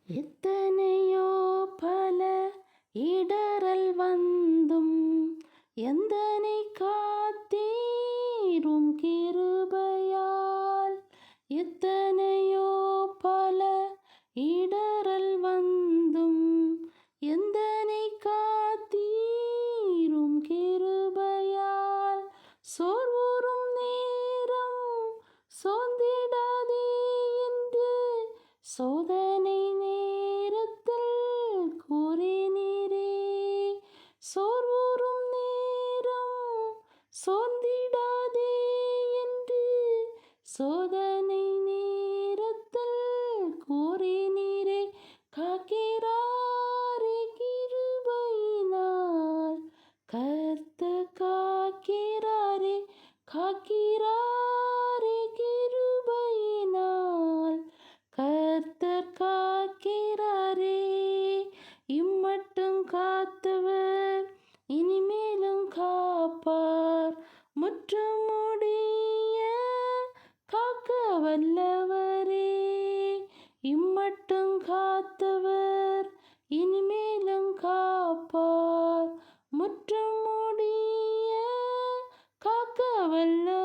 எத்தனையோ பல இடறல் வந்தும் எந்தனை காத்தீரும் கிருபையால். எத்தனையோ பல இடறல் வந்தும் எந்தனை காத்தீரும் கிருபையால். சோர்வுறும் நேரம் சோர்ந்திடாதே என்று சோதனை நேரத்தில் கூறினீரே. சோர்வுறும் நேரம் சோர்ந்திடாதே என்று சோதனை நேரத்தில் கூறினீரே. காக்கிறாரே கிருபையினால் கர்த்தர் காக்கிறாரே. காக்கிறாரே கிருபையினால் கர்த்தர் காக்கிறாரே. இம்மட்டும் காத்தவர் இனிமேலும் காப்பார். முற்றுமுடிய காக்க வல்லவரே. இம்மட்டும் காத்தவர் இனிமேலும் காப்பார். முற்றுமுடிய காக்க வல்லவரே.